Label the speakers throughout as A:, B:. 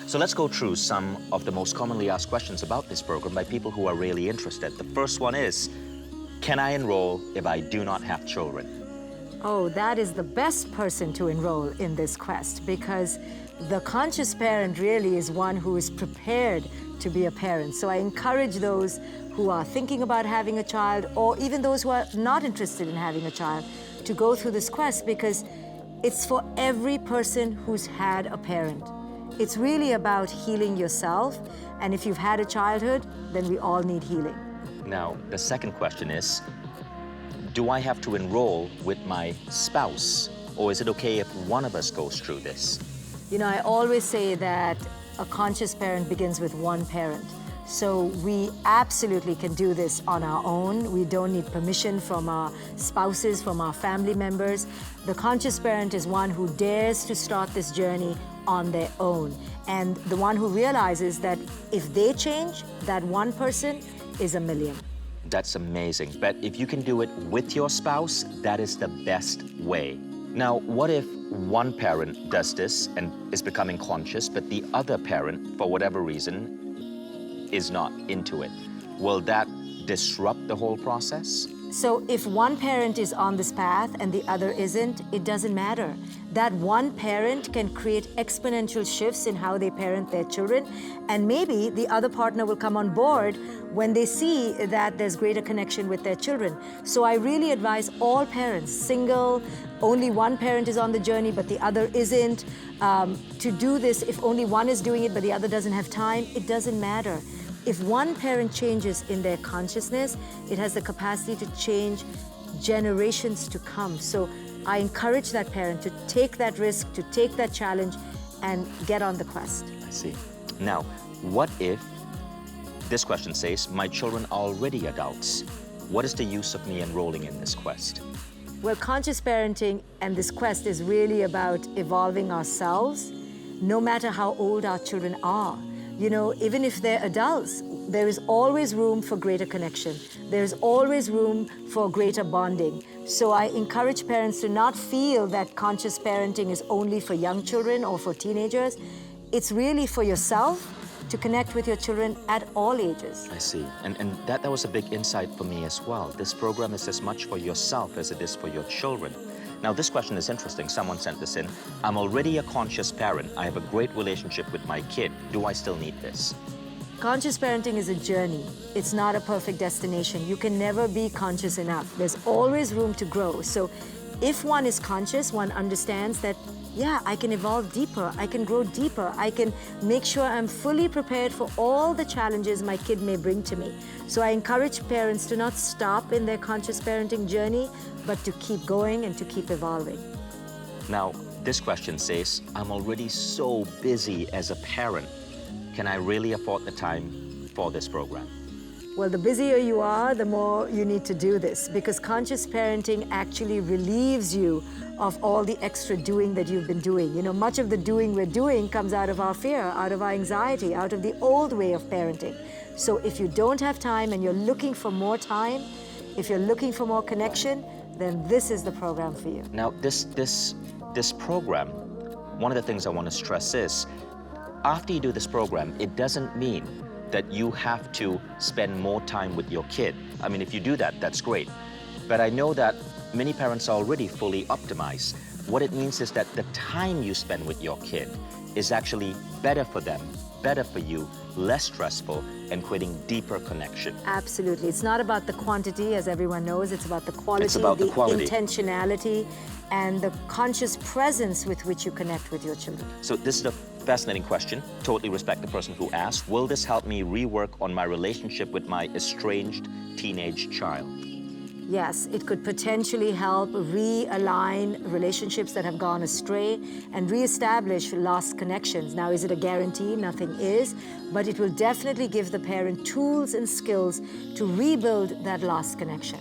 A: So let's go through some of the most commonly asked questions about this program by people who are really interested. The first one is, can I enroll if I do not have children?
B: Oh, that is the best person to enroll in this quest, because the conscious parent really is one who is prepared to be a parent. So I encourage those who are thinking about having a child, or even those who are not interested in having a child, to go through this quest, because it's for every person who's had a parent. It's really about healing yourself, and if you've had a childhood, then we all need healing.
A: Now, the second question is, do I have to enroll with my spouse, or is it okay if one of us goes through this?
B: You know, I always say that a conscious parent begins with one parent. So we absolutely can do this on our own. We don't need permission from our spouses, from our family members. The conscious parent is one who dares to start this journey on their own, and the one who realizes that if they change, that one person is a million.
A: That's amazing. But if you can do it with your spouse, that is the best way. Now, what if one parent does this and is becoming conscious, but the other parent, for whatever reason, is not into it? Will that disrupt the whole process?
B: So if one parent is on this path and the other isn't, it doesn't matter. That one parent can create exponential shifts in how they parent their children, and maybe the other partner will come on board when they see that there's greater connection with their children. So I really advise all parents, single, only one parent is on the journey but the other isn't, to do this. If only one is doing it but the other doesn't have time, it doesn't matter. If one parent changes in their consciousness, it has the capacity to change generations to come. So I encourage that parent to take that risk, to take that challenge, and get on the quest.
A: I see. Now, what if, this question says, my children are already adults? What is the use of me enrolling in this quest?
B: Well, conscious parenting and this quest is really about evolving ourselves, no matter how old our children are. You know, even if they're adults, there is always room for greater connection. There's always room for greater bonding. So I encourage parents to not feel that conscious parenting is only for young children or for teenagers. It's really for yourself to connect with your children at all ages.
A: I see. And that was a big insight for me as well. This program is as much for yourself as it is for your children. Now, this question is interesting. Someone sent this in. I'm already a conscious parent. I have a great relationship with my kid. Do I still need this?
B: Conscious parenting is a journey. It's not a perfect destination. You can never be conscious enough. There's always room to grow. So if one is conscious, one understands that, yeah, I can evolve deeper, I can grow deeper, I can make sure I'm fully prepared for all the challenges my kid may bring to me. So I encourage parents to not stop in their conscious parenting journey, but to keep going and to keep evolving.
A: Now, this question says, I'm already so busy as a parent. Can I really afford the time for this program?
B: Well, the busier you are, the more you need to do this, because conscious parenting actually relieves you of all the extra doing that you've been doing. You know, much of the doing we're doing comes out of our fear, out of our anxiety, out of the old way of parenting. So if you don't have time and you're looking for more time, if you're looking for more connection, then this is the program for you.
A: Now, this program, one of the things I want to stress is, after you do this program, it doesn't mean that you have to spend more time with your kid. I mean, if you do that, that's great. But I know that many parents are already fully optimized. What it means is that the time you spend with your kid is actually better for them, better for you, less stressful, and creating deeper connection.
B: Absolutely. It's not about the quantity, as everyone knows. It's about the quality,
A: it's about the quality,
B: intentionality, and the conscious presence with which you connect with your children.
A: So this is a fascinating question. Totally respect the person who asked. Will this help me rework on my relationship with my estranged teenage child?
B: Yes, it could potentially help realign relationships that have gone astray and reestablish lost connections. Now, is it a guarantee? Nothing is, but it will definitely give the parent tools and skills to rebuild that lost connection.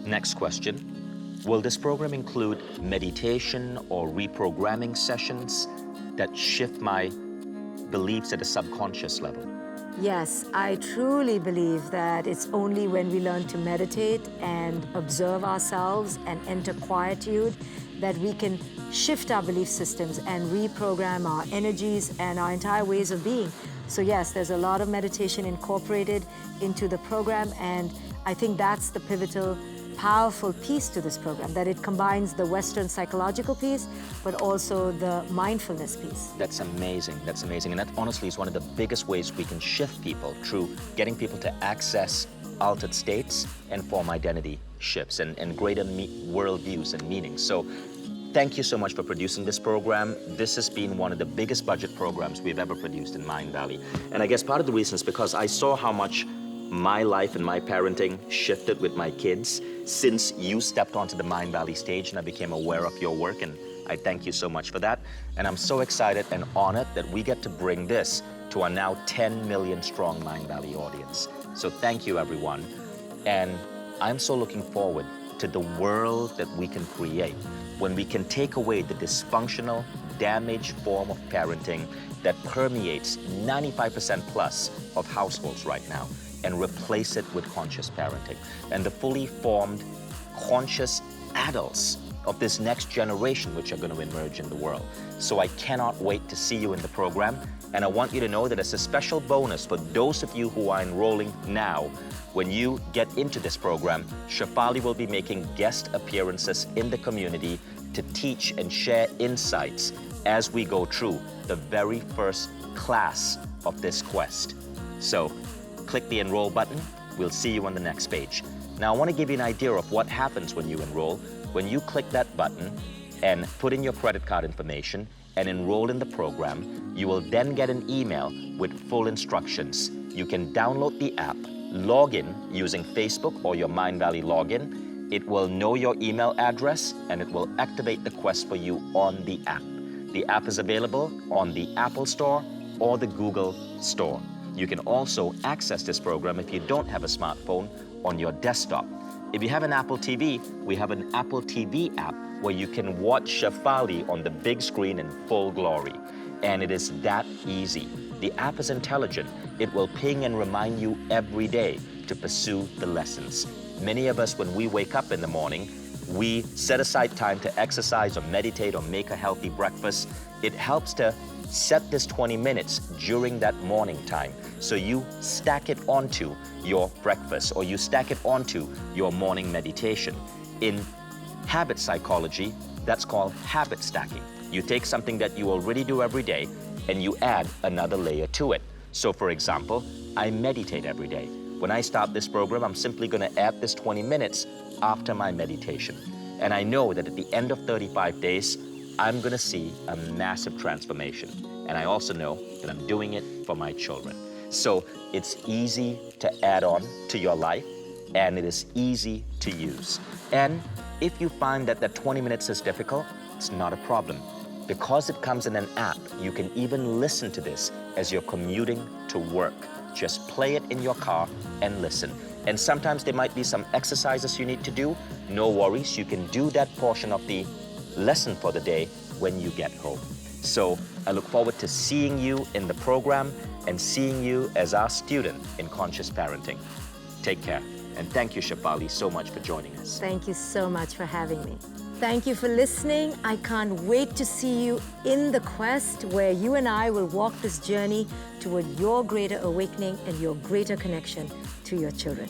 A: Next question. Will this program include meditation or reprogramming sessions that shift my beliefs at a subconscious level?
B: Yes, I truly believe that it's only when we learn to meditate and observe ourselves and enter quietude that we can shift our belief systems and reprogram our energies and our entire ways of being. So yes, there's a lot of meditation incorporated into the program, and I think that's the pivotal, powerful piece to this program, that it combines the Western psychological piece, but also the mindfulness piece.
A: That's amazing. That's amazing. And that honestly is one of the biggest ways we can shift people through getting people to access altered states and form identity shifts and greater worldviews and meanings. So thank you so much for producing this program. This has been one of the biggest budget programs we've ever produced in Mindvalley. And I guess part of the reason is because I saw how much my life and my parenting shifted with my kids since you stepped onto the Mindvalley stage, and I became aware of your work, and I thank you so much for that. And I'm so excited and honored that we get to bring this to our now 10 million strong Mindvalley audience. So thank you, everyone. And I'm so looking forward to the world that we can create when we can take away the dysfunctional, damaged form of parenting that permeates 95% plus of households right now, and replace it with conscious parenting and the fully formed, conscious adults of this next generation which are going to emerge in the world. So I cannot wait to see you in the program, and I want you to know that as a special bonus for those of you who are enrolling now, when you get into this program, Shefali will be making guest appearances in the community to teach and share insights as we go through the very first class of this quest. So click the enroll button. We'll see you on the next page. Now, I want to give you an idea of what happens when you enroll. When you click that button and put in your credit card information and enroll in the program, you will then get an email with full instructions. You can download the app, log in using Facebook or your Mindvalley login. It will know your email address, and it will activate the quest for you on the app. The app is available on the Apple Store or the Google Store. You can also access this program if you don't have a smartphone on your desktop. If you have an Apple TV, we have an Apple TV app where you can watch Shefali on the big screen in full glory. And it is that easy. The app is intelligent. It will ping and remind you every day to pursue the lessons. Many of us, when we wake up in the morning, we set aside time to exercise or meditate or make a healthy breakfast. It helps to set this 20 minutes during that morning time. So you stack it onto your breakfast, or you stack it onto your morning meditation. In habit psychology, that's called habit stacking. You take something that you already do every day and you add another layer to it. So for example, I meditate every day. When I start this program, I'm simply going to add this 20 minutes after my meditation. And I know that at the end of 35 days, I'm going to see a massive transformation. And I also know that I'm doing it for my children. So it's easy to add on to your life, and it is easy to use. And if you find that 20 minutes is difficult, it's not a problem. Because it comes in an app, you can even listen to this as you're commuting to work. Just play it in your car and listen. And sometimes there might be some exercises you need to do. No worries, you can do that portion of the lesson for the day when you get home. So I look forward to seeing you in the program and seeing you as our student in conscious parenting. Take care. And thank you, Shefali, so much for joining us.
B: Thank you so much for having me. Thank you for listening. I can't wait to see you in the quest where you and I will walk this journey toward your greater awakening and your greater connection to your children.